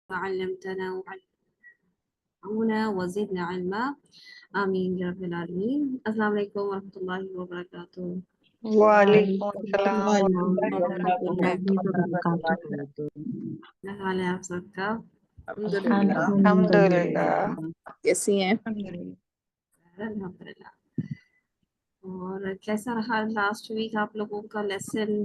وعلمتنا وعلمنا وزدنا علما آمين يا رب العالمين. السلام علیکم ورحمۃ اللہ وبرکاتہ. وعلیکم السلام ورحمۃ اللہ وعلیکم وبرکاتہ. کیا حال ہے آپ سب کا؟ الحمدللہ. الحمدللہ. کیسی ہیں؟ الحمدللہ. اور کیسا رہا لاسٹ ویک آپ لوگوں کا لیسن؟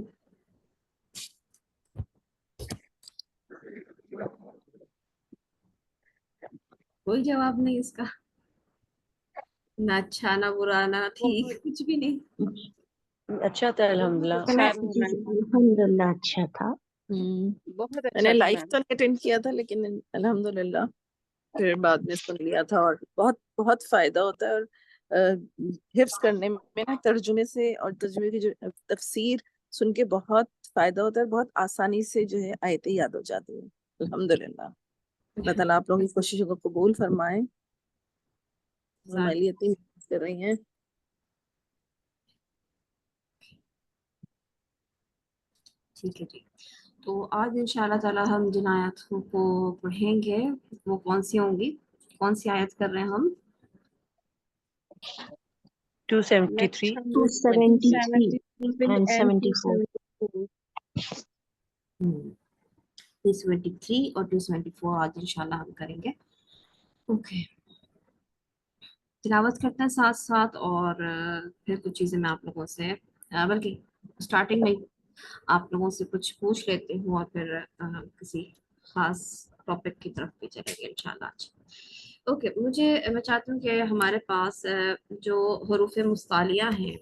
کوئی جواب نہیں اس کا، نہ اچھا نہ برا نہ ٹھیک، کچھ بھی نہیں. اچھا تھا الحمدللہ. الحمدللہ اچھا تھا. بہت اچھا. میں نے لائف تو اٹینڈ کیا تھا لیکن الحمدللہ پھر بعد میں سن لیا تھا، اور بہت بہت فائدہ ہوتا ہے. اور حفظ کرنے میں نا ترجمے سے اور ترجمے کی جو تفسیر سن کے بہت فائدہ ہوتا ہے، بہت آسانی سے جو ہے آیتیں یاد ہو جاتی ہیں. الحمدللہ. اللہ تعالیٰ آپ لوگوں کی کوششوں کو قبول فرمائے. ہماری لیے اتنی محنت کر رہی ہیں. ٹھیک ہے جی. تو آج انشاءاللہ تعالی ہم جن آیاتوں کو پڑھیں گے وہ کون سی ہوں گی؟ کون سی آیت کر رہے ہیں ہم؟ 273 273 and 74. 273 اور 274 آج انشاءاللہ ہم کریں گے. اوکے، تلاوت کرتے ہیں ساتھ ساتھ، اور پھر کچھ چیزیں میں آپ لوگوں سے بلکہ اسٹارٹنگ میں آپ لوگوں سے کچھ پوچھ لیتی ہوں، اور پھر کسی خاص ٹاپک کی طرف بھی چلیں گے انشاءاللہ آج. اوکے، میں چاہتی ہوں کہ ہمارے پاس جو حروف مستعلیہ ہیں،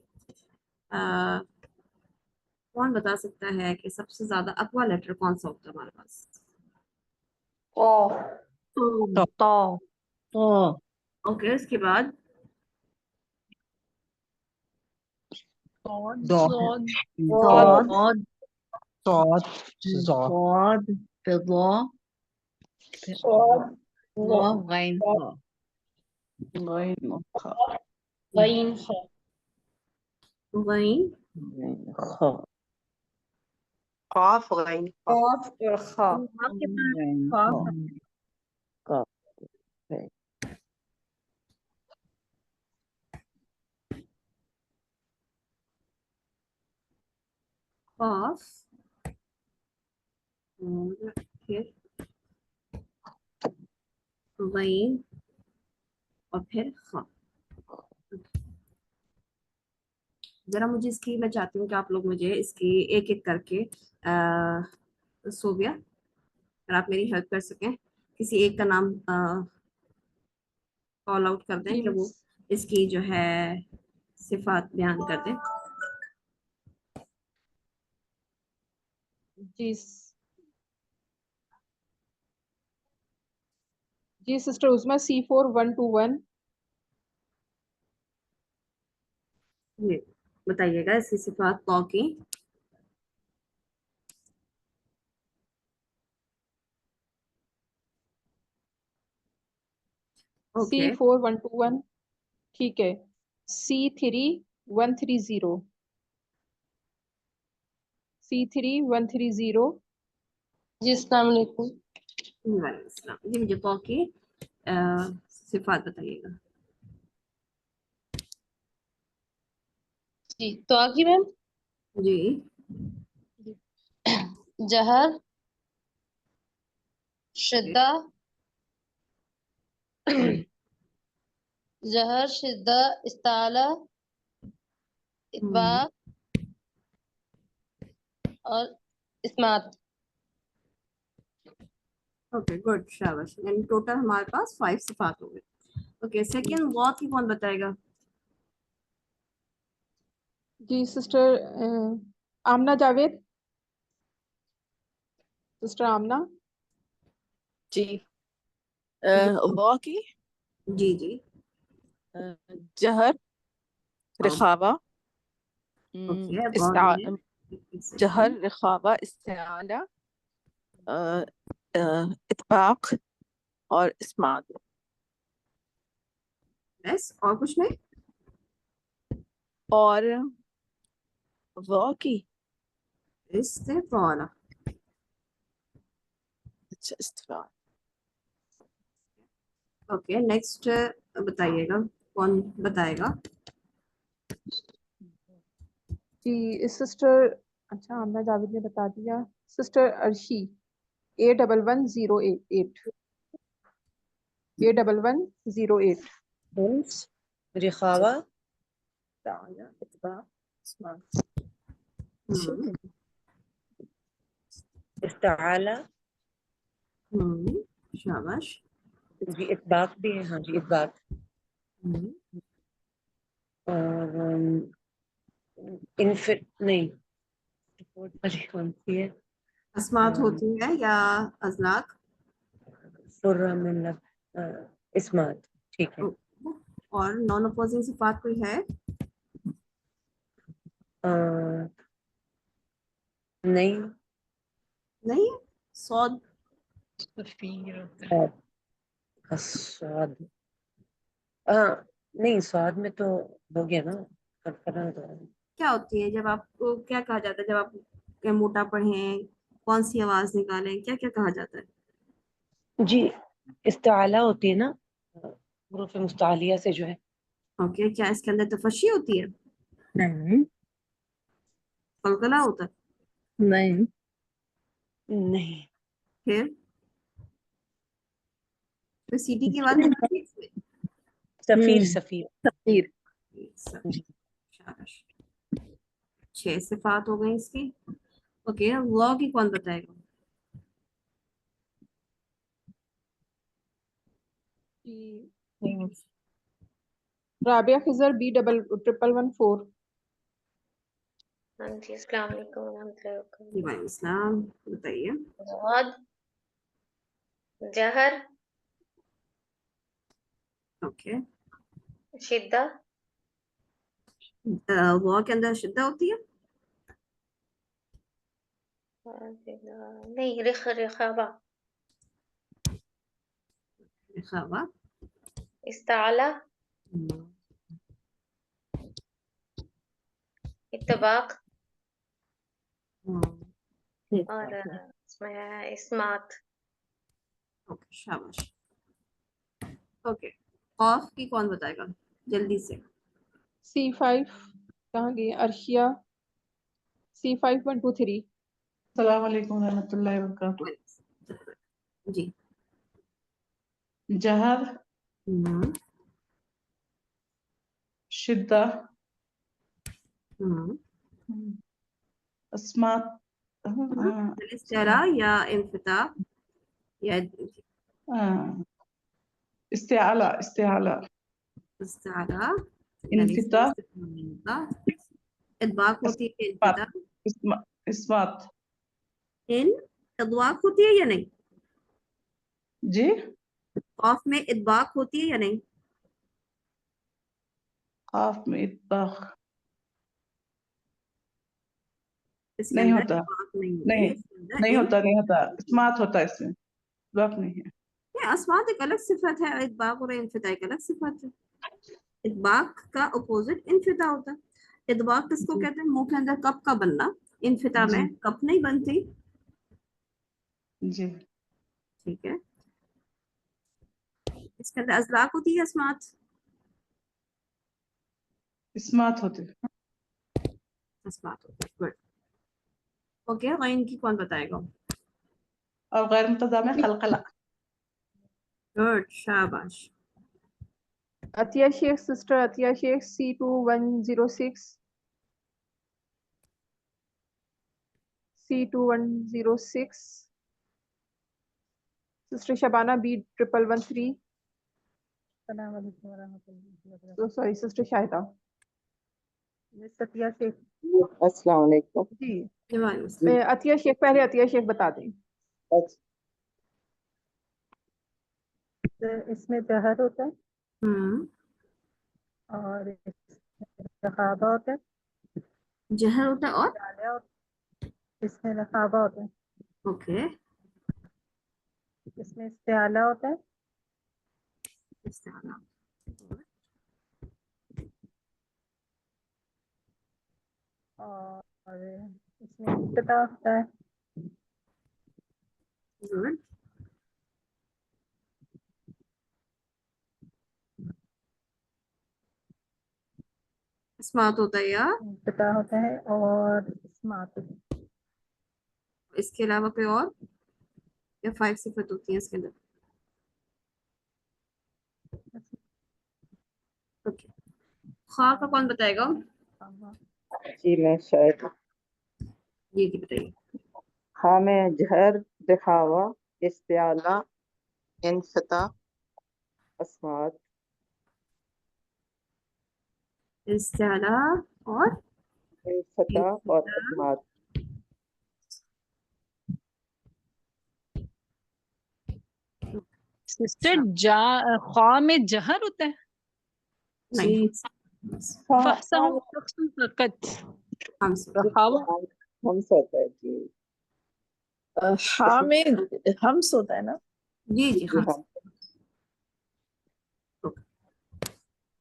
کون بتا سکتا ہے کہ سب سے زیادہ اقوی لیٹر کون سا ہوتا ہے ہمارے پاس؟ اوکے، اس کے بعد غین، قاف غین قاف اور خا. قاف، اور پھر غین، اور پھر خا. ذرا مجھے اس کی، میں چاہتی ہوں کہ آپ لوگ مجھے اس کی ایک ایک کر کے صوبیہ اگر آپ میری ہیلپ کر سکیں، کسی ایک کا نام کال آؤٹ کر دیں کہ وہ اس کی جو ہے صفات بیان کر دیں. جی سسٹر عظمیٰ C4121. جی بتائیے گا اس کی صفات کو کی. اوکے، C4121 ٹھیک ہے. C3130. C3130. جی السلام علیکم. وعلیکم السلام. جی مجھے کو کی صفات بتائیے گا. جی تو آگی میم. جی جہر، شدہ، جہر، شدہ، استعلا، اطباق اور اسمات. اوکے گڈ، شاباش. یعنی ٹوٹل ہمارے پاس 5 صفات ہو گئے. اوکے، سیکنڈ واٹ کی کون بتائے گا؟ جی سسٹر آمنہ جاوید. سسٹر آمنہ. جی وا کی جی جی جہر، رخاوہ، اوکے، جہر، رخاوہ، استعالہ، اطباق اور اسمات. بس اور کچھ نہیں؟ اور وا کی استفالہ. اچھا استفال. ओके नेक्स्ट बताइएगा, कौन बताएगा? जी सिस्टर, अच्छा आमना जावेद ने बता दिया। Sister Arshi A1108 A1108 hymns रिखावा ताया इत्बा इस्मात हम्म इस्ताला शाबाश। जी इतबाक भी है हाँ जी इतबाक हम्म, और इनफिट नहीं रिपोर्ट वाली कौन सी है अस्मात होती है या अजलाक? फुर्रमिन इस्मात ठीक है और नॉन अपोजिंग सिफात कोई है? नहीं नहीं। सौद स्वाद नहीं स्वाद में तो हो गया ना फरफरा तो क्या होती है जब आपको, क्या कहा जाता है जब आप मोटा पढ़ें, कौन सी आवाज निकालें, क्या क्या कहा जाता है? जी इस्ताला होती है ना हुरूफ मुस्तालिया से जो है ओके, क्या इसके अंदर तफशी होती है? नहीं कलकला होता है? नहीं नहीं फिर सीटी की आवाज निकालती है इसमें? सफीर सफीर तफसीर जी शाबाश। 6 सिफात हो गई इसकी। ओके, लॉ की कौन बताएगा? जी राबिया खिजर B1114 हाँ जी, अस्सलाम वालेकुम रहमतुल्लाहि व बरकातहू। वालेकुम इस्लाम, बताइए। ज़ाद जहर ओके, शिद्दा लॉ के अंदर शिद्दा होती है? नहीं रिखावा लिखावा। इस्ताला इत्तबाक और इसमें है इस्मात। ओके शाबाश। ओके, ऑफ की कौन बताएगा जल्दी से? C5 कहाँ गई अर्शिया C5123 अस्सलाम वालेकुम रहमतुल्लाहि व बरकातुहू जी। जहर हम्म शिद्दा हम्म अस्मात इस्तेरा या इन्फिता या इस्तेआला इस्तेआला इस्तारा यानी इनफिता इतबाक होती है इस्मात इन्फिता? इस्मात इन इतबाक होती है या नहीं? जी ऑफ में इतबाक होती है या नहीं? काफ में इत्बाख इसके नहीं अंदर होता इतबाक नहीं नहीं है, इसके अंदर नहीं इन। होता नहीं होता इस्मात होता है इसमें इत्बाख नहीं है ये अस्मात एक अलग सिफत है, इतबाक और इन्फिता एक अलग सिफत है। इतबाक का अपोजिट इन्फिता होता है। इतबाक किसको जी कहते हैं? मुंह के अंदर कप का बनना। इन्फिता जी में कप नहीं बनती। जी ठीक है, इसके अंदर अजलाक होती है अस्मात? इस्मात होते अस्मात होती है, गुड। ओके, गैन की कौन बताएगा? और गैर मुतदा में खलकला गुड शाबाश। Atiya Shaikh sister Atiya Shaikh C2106 C2106 sister Shabana B1113 अस्सलाम वालेकुम व रहमतुल्लाहि व बरकातहू। Sorry sister Shahida miss Satiya Shaikh अस्सलाम वालेकुम। जी वालेकुम अतिया शेख पहले अतिया शेख बता दें। इसमें जहर होता है हम्म और रखाबा होता है जहर होता है और इस्ताला इसमें रखाबा होता है ओके इसमें इस्ताला होता है इस्तेमाल। और इसमें इब्तिदा होता है गुड स्मात होता है या पता होता है और स्मार्ट होता है। इसके अलावा कोई और, या 5 सिफत होती है इसके अंदर? ओके, खा का कौन बताएगा? जी मैं शायद जी जी बताइए। हाँ में जहर, दिखावा, इस्तिआला, इनफता, अस्मात। इस्तिआला और इनफता और अस्मात। सिस्टर ख्वा में जहर होता है? नहीं, फहसाहु शख्सुन फकत हम से रखावा। हम होता है जी। हाँ में हम्स होता है ना? जी जी जी हम हाँ। से।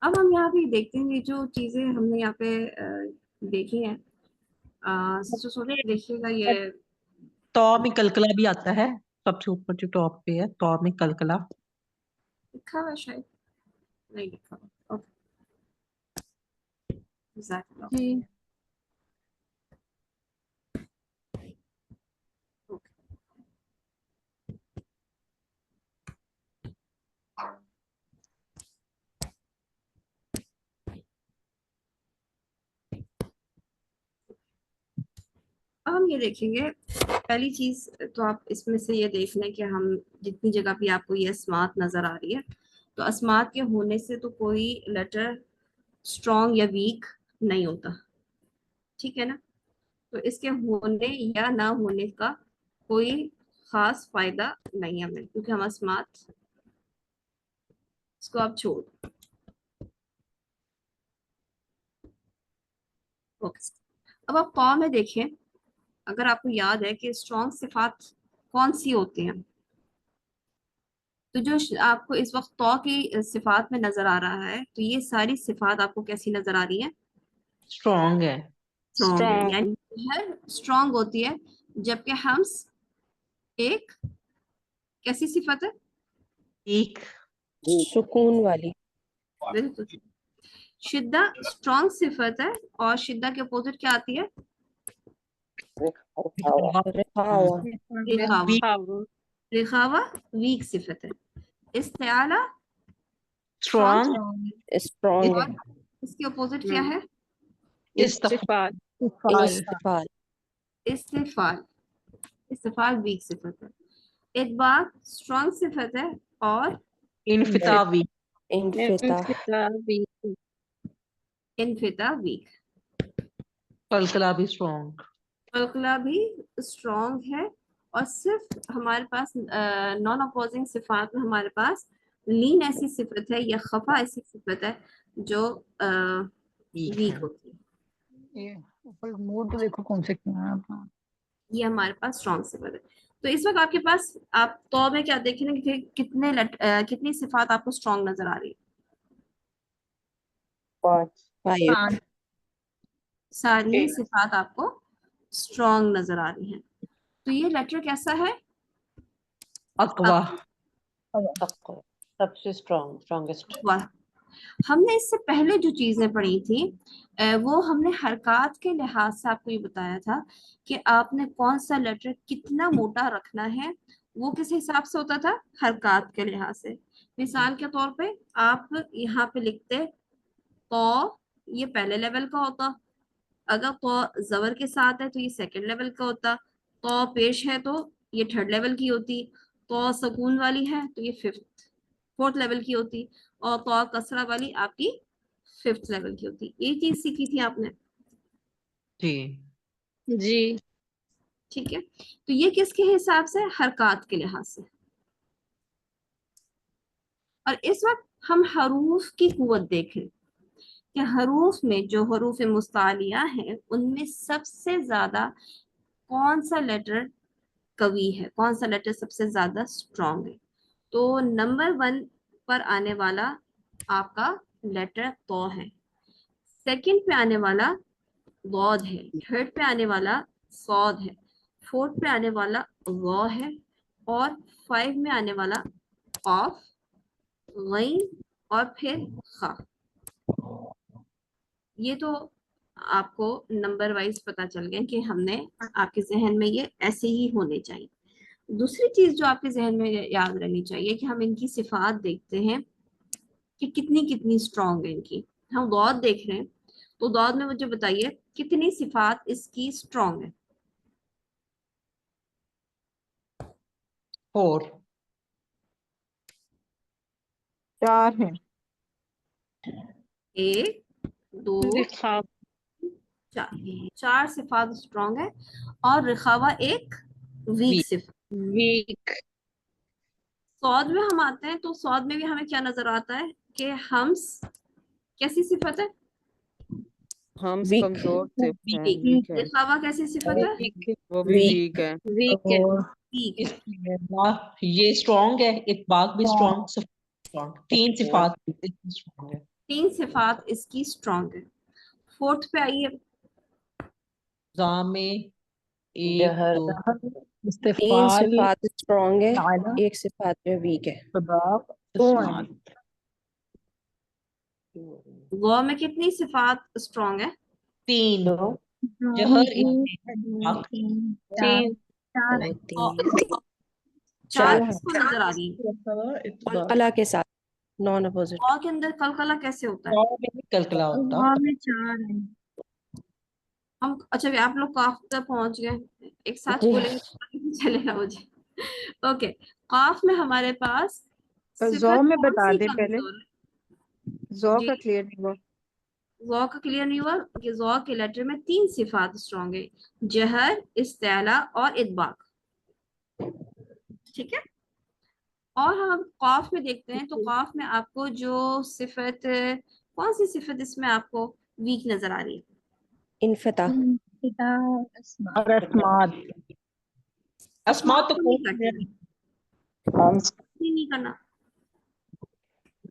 अब हम यहाँ पे देखते हैं ये जो चीजें हमने यहाँ पे देखी हैं। सिस्टर सोनिया देखिएगा ये तो में कलकला भी आता है, सबसे ऊपर जो टॉप पे है तो में कलकला। लिखा हुआ है शायद, नहीं लिखा हुआ। ओके, जज़ाकल्लाह। जी ओके। अब हम ये देखेंगे, पहली चीज तो आप इसमें से ये देख लें कि हम जितनी जगह भी आपको ये अस्मात नजर आ रही है, तो अस्मात के होने से तो कोई लेटर स्ट्रॉन्ग या वीक नहीं होता, ठीक है ना? तो इसके होने या ना होने का कोई खास फायदा नहीं है हमें, क्योंकि हम अस्मात, इसको आप छोड़। ओके, अब आप कौ में देखें, अगर आपको याद है कि स्ट्रॉन्ग सिफात कौन सी होती हैं, तो जो आपको इस वक्त तौ की सिफात में नजर आ रहा है, तो ये सारी सिफात आपको कैसी नजर आ रही है? स्ट्रॉन्ग है। स्ट्रॉन्ग है, स्ट्रॉन्ग। यानी हर स्ट्रॉन्ग होती है, जबकि हम्स एक कैसी सिफत है? एक सुकून वाली। बिल्कुल। शिद्दा स्ट्रॉन्ग सिफत है, और शिद्दा के अपोजिट क्या आती है? रिखावा। रिखावा। रिखावा। रिखावा वीक सिफत है। इस्तिआला स्ट्रॉन्ग, स्ट्रॉन्ग। स्ट्रॉन्ग है। और इसके अपोजिट क्या है? इस्तिफाल। इस्तिफाल। इस्तिफाल। इस्तिफाल वीक सिफत है। इतबार स्ट्रॉन्ग सिफत है, और इनफितावी। इनफिताह। इनफिता वीक। कलकला भी स्ट्रॉन्ग। कलकला भी स्ट्रॉन्ग है, और सिर्फ हमारे पास नॉन अपोजिंग सिफात में हमारे पास लीन ऐसी सिफत है या खफा ऐसी सिफत है जो वीक होती है। ये ऊपर मूड तो देखो कौन से क्यों है अपना। ये हमारे पास स्ट्रॉन्ग सिफत है। तो इस वक्त आपके पास, आप तो में क्या देख रहे हैं कि कितनी सिफात आपको स्ट्रॉन्ग नजर आ रही है? 5। 5। सारी सिफात आपको स्ट्रॉन्ग नजर आ रही हैं। तो ये लेटर कैसा है? अकवा। सबसे स्ट्रॉन्गेस्ट। वाह। हमने इससे पहले जो चीजें पढ़ी थी, वो हमने हरकत के लिहाज से आपको ये बताया था कि आपने कौन सा लेटर कितना मोटा रखना है, वो किस हिसाब से होता था? हरकत के लिहाज से। मिसाल के तौर पे आप यहाँ पे लिखते तो, ये पहले लेवल का होता। अगर तो जबर के साथ है तो ये सेकंड लेवल का होता। तो पेश है तो ये थर्ड लेवल की होती। तो सुकून वाली है तो ये फोर्थ लेवल की होती। और तो कसरा वाली आपकी फिफ्थ लेवल की होती। ये चीज सीखी थी आपने, जी जी। ठीक है? तो ये किसके हिसाब से? हरकत के लिहाज से। और इस वक्त हम हरूफ की कुव्वत देखें कि हरूफ में जो हरूफ मुस्तालिया हैं, उनमें सबसे ज्यादा कौन सा लेटर कवी है, कौन सा लेटर सबसे ज्यादा स्ट्रॉन्ग है? तो नंबर 1 पर आने वाला आपका लेटर तो है, सेकंड पे आने वाला गौद है, थर्ड पे आने वाला सौद है, फोर्थ पे आने वाला गौ है, और 5 में आने वाला ऑफ, गईन, और फिर खा। ये तो आपको नंबर वाइज पता चल गया कि हमने आपके जहन में ये ऐसे ही होने चाहिए। दूसरी चीज जो आपके जहन में याद रहनी चाहिए कि हम इनकी सिफात देखते हैं कि कितनी कितनी स्ट्रांग है इनकी। हम दौद देख रहे हैं, तो दौद में मुझे बताइए कितनी सिफात इसकी स्ट्रांग है। 4 4 है। 1 2 4 4 सिफात स्ट्रांग है और रिखावा एक वीक सिफात। वीक। सौद में हम आते हैं तो सौद में भी हमें क्या नजर आता है कि हम्स कैसी सिफत है? हम्स वीक। कमजोर सिर्फ है, वीक। वीक है, रिखावा कैसी सिफत है? वो भी वीक। वीक है। वीक है। वीक है। ये स्ट्रॉन्ग है, इत्बाक भी स्ट्रॉन्ग, स्ट्रॉन्ग, 3 सिफात स्ट्रॉन्ग है। 3 सिफात इसकी स्ट्रांग है। फोर्थ पे आइए। जामे 1 जहर 2 तीन इस्तिफाल सिफात स्ट्रॉन्ग है, आला एक सिफात जो वीक है। सदाक इस्मात। गौ में कितनी सिफात स्ट्रांग है? 3 दो जहर इत्बाक 3 चार चार किसको नजर आ रही है? कलकला के साथ नॉन अपोजिट। गौ के अंदर कलकला कैसे होता है? और में कलकला होता। हम अच्छा आप लोग काफ तक पहुंच गए, एक साथ जी। बोलेंगे तो पता नहीं चलेगा मुझे। ओके, काफ में हमारे पास जौ सिफत में कौन बता सी दे पहले, कमजोर है? जौ जी, का क्लियर नहीं हुआ। ज़ौ का क्लियर नहीं हुआ कि ज़ौ के लेटर में 3 सिफात स्ट्रॉन्ग है, जहर, इस्तेला और इत्बाक। ठीक है, और हम कॉफ में देखते हैं तो कॉफ में आपको जो सिफत, कौन सी सिफत इसमें आपको वीक नजर आ रही है? इनफता। और अस्मात अस्मात तो नहीं करनी, हम्स नहीं करना।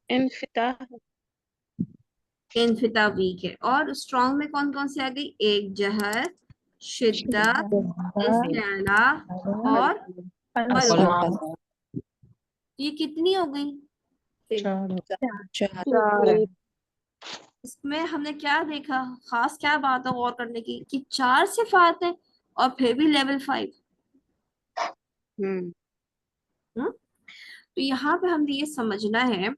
इनफता इनफिता वीक है। और स्ट्रॉन्ग में कौन कौन सी आ गई? एक जहर, शिद्दत, इस्तेला और अस्मात। ये कितनी हो गई? चार। इसमें हमने क्या देखा, खास क्या बात है गौर करने की कि 4 सिफात है और फिर भी लेवल 5। तो यहाँ पे हमें ये समझना है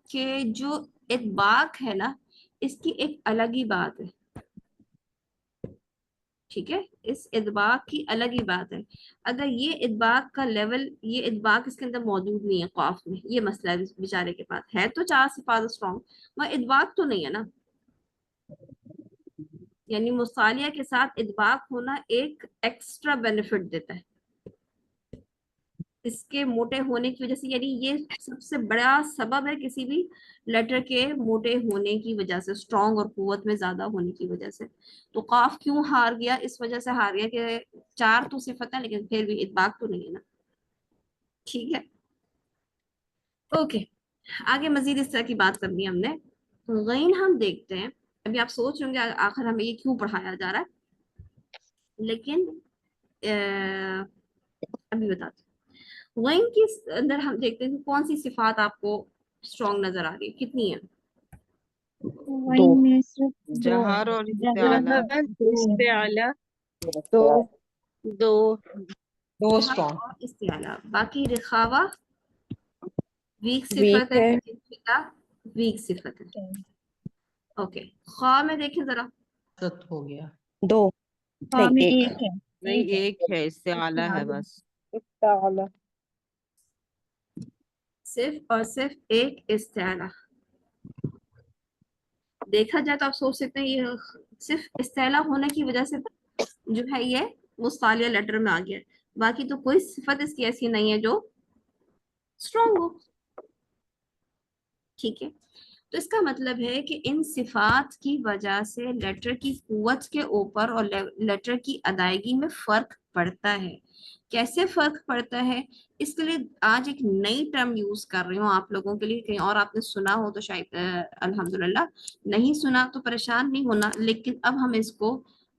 कि जो इत्बाक है ना, इसकी एक अलग ही बात है। ठीक है, इस इत्बाक की अलग ही बात है। अगर ये इत्बाक का लेवल, ये इत्बाक इसके अंदर मौजूद नहीं है कॉफ में, ये मसला है बेचारे के पास है तो 4 सिफात स्ट्रॉन्ग, मगर इत्बाक तो नहीं है ना। यानी मुसालिया के साथ इत्बाक होना एक एक्स्ट्रा बेनिफिट देता है इसके मोटे होने की वजह से। यानी ये सबसे बड़ा सबब है किसी भी लेटर के मोटे होने की वजह से, स्ट्रॉन्ग और कुव्वत में ज्यादा होने की वजह से। तो काफ क्यों हार गया? इस वजह से हार गया कि 4 तो सिफत है लेकिन फिर भी इत्बाक तो नहीं है ना। ठीक है, ओके, आगे मजीद इस तरह की बात करनी है हमने। गैन हम देखते हैं, अभी आप सोच रहे होंगे आखिर हमें ये क्यों पढ़ाया जा रहा है, लेकिन अभी बताते हैं। गैन के अंदर हम देखते हैं कि कौन सी सिफात आपको स्ट्रॉन्ग नजर आ रही है, कितनी है? दो जहर और इस्तेआला। इस्तेआला दो दो। दो स्ट्रॉन्ग। और इस्तेआला। बाकी रिखावा वीक वीक सिफत है, है। इनफिता वीक सिफत है। ओके, खा में देखें जरा। हो गया। दो नहीं एक। नहीं, एक है, इस्तेआला है बस। इस्तेआला सिर्फ और सिर्फ एक इस्तेआला। देखा जाए तो आप सोच सकते हैं ये सिर्फ इस्तेला होने की वजह से जो है ये मुस्तालिया लेटर में आ गया है, बाकी तो कोई सिफत इसकी ऐसी नहीं है जो स्ट्रॉन्ग हो। ठीक है, तो इसका मतलब है कि इन सिफात की वजह से लेटर की कुव्वत के ऊपर और लेटर की अदायगी में फर्क पड़ता है। कैसे फर्क पड़ता है, इसके लिए आज एक नई टर्म यूज कर रही हूँ आप लोगों के लिए, कहीं और आपने सुना हो तो शायद अल्हम्दुलिल्लाह, नहीं सुना तो परेशान नहीं होना, लेकिन अब हम इसको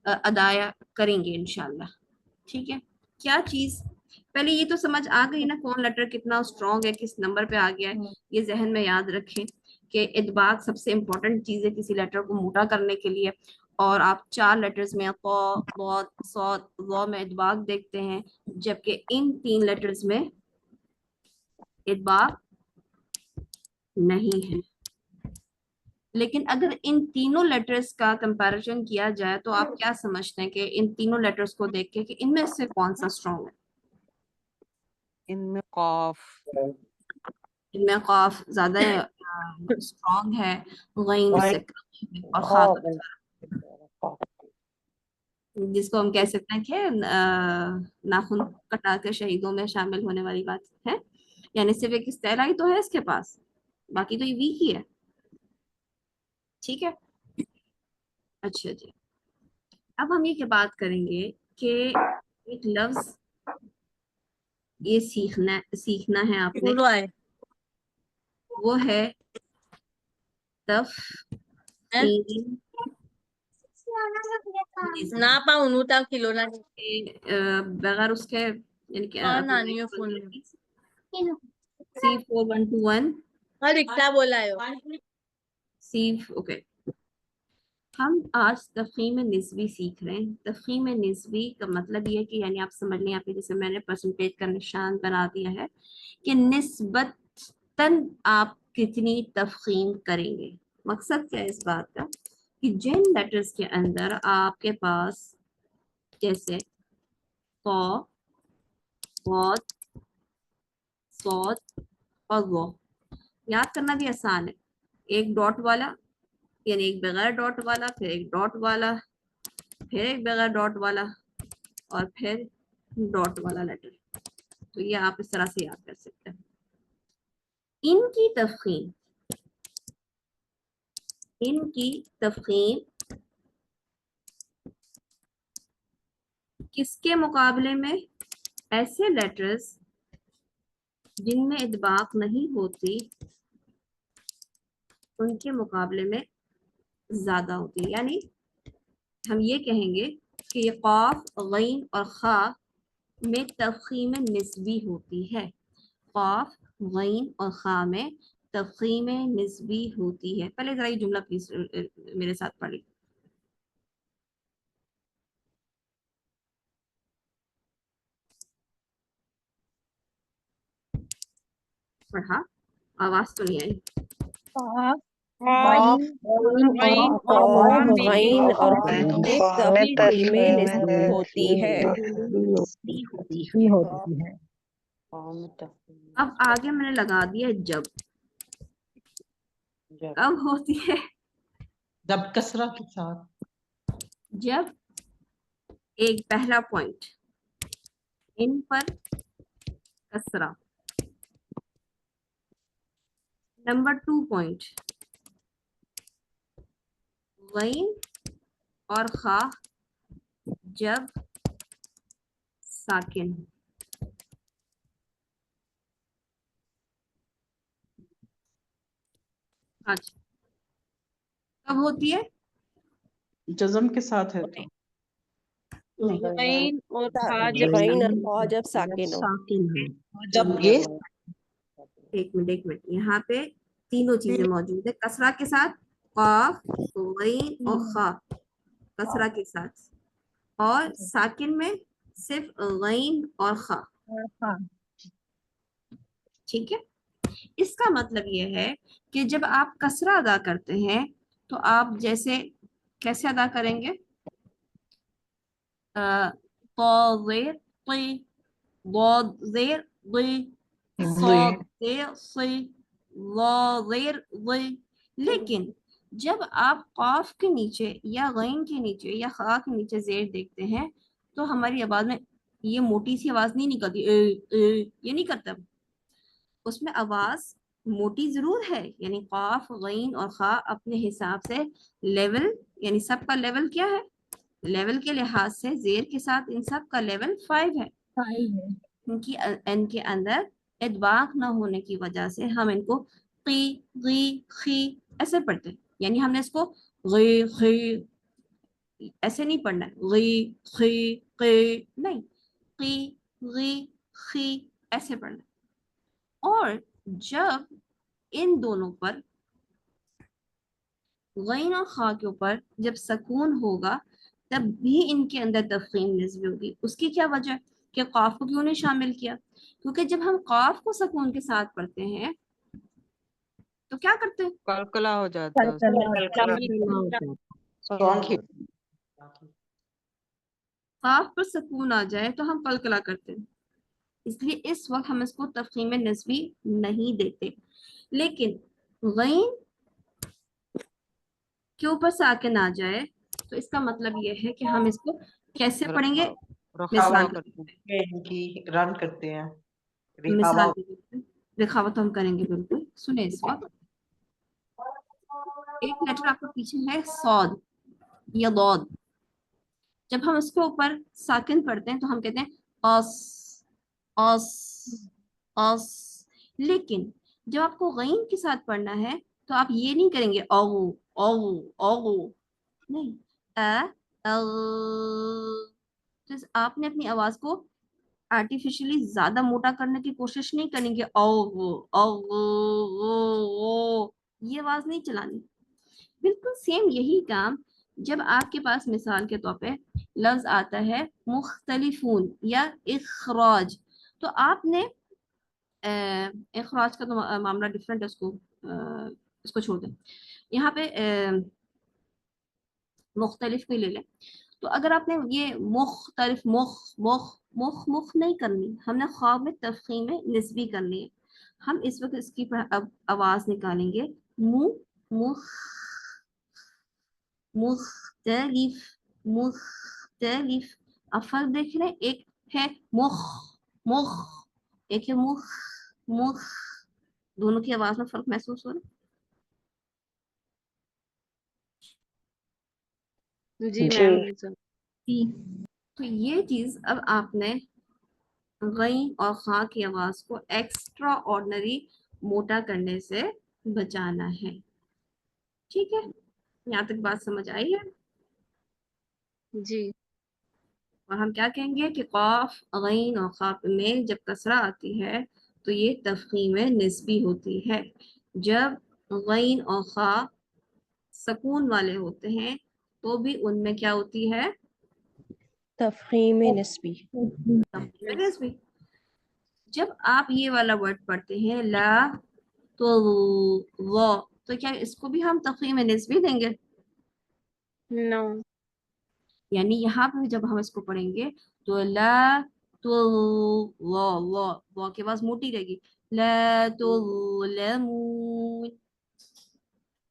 अदाया करेंगे इंशाल्लाह। ठीक है, क्या चीज, पहले ये तो समझ आ गई ना कौन लेटर कितना स्ट्रॉन्ग है, किस नंबर पे आ गया है, ये जहन में याद रखें। کہ ادباغ سب سے امپورٹنٹ چیز ہے کسی لیٹر کو موٹا کرنے کے لیے، اور آپ 4 لیٹرز میں ق ضاد صاد ظ میں ادباغ دیکھتے ہیں، جبکہ ان 3 لیٹرز میں ادباغ نہیں ہے. لیکن اگر ان تینوں لیٹرز کا کمپیریزن کیا جائے تو آپ کیا سمجھتے ہیں کہ ان تینوں لیٹرز کو دیکھ کے کہ ان میں سے کون سا اسٹرانگ ہے؟ ان میں قاف ان میں قاف زیادہ اسٹرانگ ہے، غین سے کم ہے، اور خا جس کو ہم کہہ سکتے ہیں کہ ناخن کٹا کے شہیدوں میں شامل ہونے والی بات ہے، یعنی صرف ایک استعلائی تو ہے اس کے پاس، باقی تو یہ ویک ہی ہے. ٹھیک ہے. اچھا جی، اب ہم یہ بات کریں گے کہ ایک لفظ یہ سیکھنا ہے آپ نے، وہ ہے تفخیم بغیر اس کے یعنی کہ C4121 اوکے. ہم آج تفخیم نسبی سیکھ رہے ہیں. تفخیم نسبی کا مطلب یہ ہے کہ یعنی آپ سمجھ لیں، آپ جیسے میں نے پرسنٹیج کا نشان بنا دیا ہے کہ نسبتاً آپ کتنی تفخیم کریں گے. مقصد کیا ہے اس بات کا کہ جن لیٹرز کے اندر آپ کے پاس جیسے ق ضاد صاد اور ظ، یاد کرنا بھی آسان ہے، ایک ڈاٹ والا یعنی ایک بغیر ڈاٹ والا، پھر ایک ڈاٹ والا، پھر ایک بغیر ڈاٹ والا، اور پھر ڈاٹ والا لیٹر. تو یہ آپ اس طرح سے یاد کر سکتے ہیں. ان کی تفخیم کس کے مقابلے میں؟ ایسے لیٹرز جن میں ادباق نہیں ہوتی ان کے مقابلے میں زیادہ ہوتی ہے. یعنی ہم یہ کہیں گے کہ یہ قاف غین اور خا میں تفخیم نسبی ہوتی ہے. قاف غین اور خا میں تفخیم نسبی ہوتی ہے. پہلے ذرا یہ جملہ پلیز میرے ساتھ پڑھی. پڑھا؟ آواز تو نہیں آئی. غین اور تفخیم نسبی ہوتی ہے. اب آگے میں نے لگا دیا جب. کب ہوتی ہے؟ جب کسرہ کے ساتھ. جب ایک پہلا پوائنٹ ان پر کسرہ، نمبر 2 پوائنٹ غین اور خا جب ساکن. اچھا کب ہوتی ہے؟ جزم کے ساتھ ہے تو غین اور خا جب ساکن ہو. جب یہ ایک منٹ یہاں پہ تینوں چیزیں موجود ہیں. کسرہ کے ساتھ قاف غین اور خا، کسرہ کے ساتھ، اور ساکن میں صرف غین اور خا. ٹھیک ہے. اس کا مطلب یہ ہے کہ جب آپ کسرہ ادا کرتے ہیں تو آپ جیسے کیسے ادا کریں گے؟ زیر قی، ضاد زیر ضی، صاد زیر صی، ظا زیر ضی. لیکن جب آپ قاف کے نیچے یا غین کے نیچے یا خا کے نیچے زیر دیکھتے ہیں تو ہماری آواز میں یہ موٹی سی آواز نہیں نکلتی، یہ نہیں کرتا. اس میں آواز موٹی ضرور ہے، یعنی قاف غین اور خا اپنے حساب سے لیول، یعنی سب کا لیول کیا ہے؟ لیول کے لحاظ سے زیر کے ساتھ ان سب کا لیول 5 ہے. کیونکہ ان کے اندر ادباق نہ ہونے کی وجہ سے ہم ان کو قی غی خی ایسے پڑھتے ہیں. یعنی ہم نے اس کو غی خی ایسے نہیں پڑھنا ہے، غی خی قی نہیں، قی غی خی ایسے پڑھنا ہے. اور جب ان دونوں پر غین اور خا کے اوپر جب سکون ہوگا تب بھی ان کے اندر تفخیم نسبی ہوگی. اس کی کیا وجہ کہ قاف کو کیوں نہیں شامل کیا؟ کیونکہ جب ہم قاف کو سکون کے ساتھ پڑھتے ہیں تو کیا کرتے ہیں؟ کلکلا ہو جاتا ہے اس میں. Strong hit. قاف پر سکون آ جائے تو ہم قلقلہ کرتے ہیں. اس لیے اس وقت ہم اس کو تفخیم نسبی نہیں دیتے. لیکن غین کے اوپر ساکن آ جائے تو اس کا مطلب یہ ہے کہ ہم اس کو کیسے پڑھیں گے؟ رخاوا مثال کرتے ہیں. ان کی رن کرتے ہیں. مثال کے طور پہ رخاوت ہم کریں گے. بالکل سنیں اس وقت ایک لیٹر آپ کو پیچھے ہے صاد یا ضاد. جب ہم اس کے اوپر ساکن پڑھتے ہیں تو ہم کہتے ہیں اس اس اس. لیکن جب آپ کو غین کے ساتھ پڑھنا ہے تو آپ یہ نہیں کریں گے او او او نہیں تو آپ نے اپنی آواز کو آرٹیفیشلی زیادہ موٹا کرنے کی کوشش نہیں کریں گے او یہ آواز نہیں چلانی. بالکل سیم یہی کام جب آپ کے پاس مثال کے طور پہ لفظ آتا ہے مختلفون یا اخراج تو آپ نے اخراج کا تو معاملہ ڈفرینٹ ہے. اس کو چھوڑ دیں. یہاں پہ مختلف بھی لے لیں. تو اگر آپ نے یہ مختلف مخ نہیں کرنی, ہم نے خواب میں تفخیم نسبی کرنی ہے. ہم اس وقت اس کی آواز نکالیں گے مختلف مختلف. اب فرق دیکھ رہے ہیں, ایک ہے مخ ایک ہے مخ. دونوں کی آواز میں فرق محسوس ہو رہا ہے؟ جی میم. تو یہ چیز اب آپ نے غین اور خاں کی آواز کو ایکسٹرا آرڈنری موٹا کرنے سے بچانا ہے. ٹھیک ہے, یہاں تک بات سمجھ آئی ہے؟ جی. اور ہم کیا کہیں گے کہ قاف غین اور خاء میں جب کسرہ آتی ہے تو یہ تفخیم نسبی ہوتی ہے. جب غین اور خاء سکون والے ہوتے ہیں تو بھی ان میں کیا ہوتی ہے؟ تفخیم نسبی. تفخیم نسبی. جب آپ یہ والا ورڈ پڑھتے ہیں لا تو کیا اس کو بھی ہم تفخیم نسبی دیں گے؟ نو. یعنی یہاں پہ جب ہم اس کو پڑھیں گے تو لا تو کے پاس موٹی رہے گی لا تظلمون.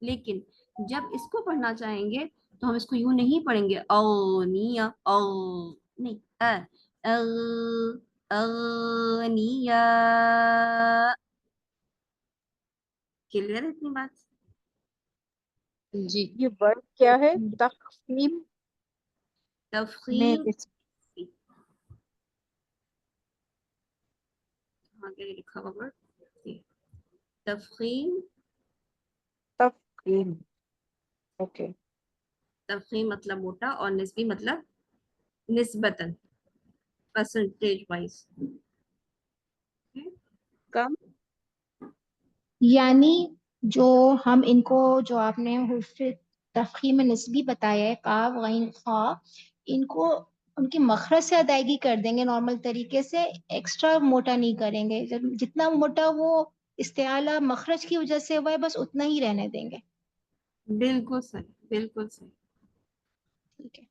لیکن جب اس کو پڑھنا چاہیں گے تو ہم اس کو یوں نہیں پڑھیں گے اغنیا نہیں اغنیا. کلیئر ہے اتنی بات؟ جی. یہ ورڈ کیا ہے؟ تفخیم تفخیم آگے لکھا ہوا ورڈ تفخیم. تفخیم. اوکے. تفخیم مطلب موٹا اور نسبی مطلب نسبتاً پرسنٹیج وائز کم. یعنی جو ہم ان کو جو آپ نے حروف تفخیم نسبی بتایا ہے قاف غین خا, ان کو ان کی مخرج سے ادائیگی کر دیں گے نارمل طریقے سے, ایکسٹرا موٹا نہیں کریں گے. جتنا موٹا وہ استعالہ مخرج کی وجہ سے ہوا ہے بس اتنا ہی رہنے دیں گے. بالکل صحیح, بالکل صحیح. ٹھیک ہے.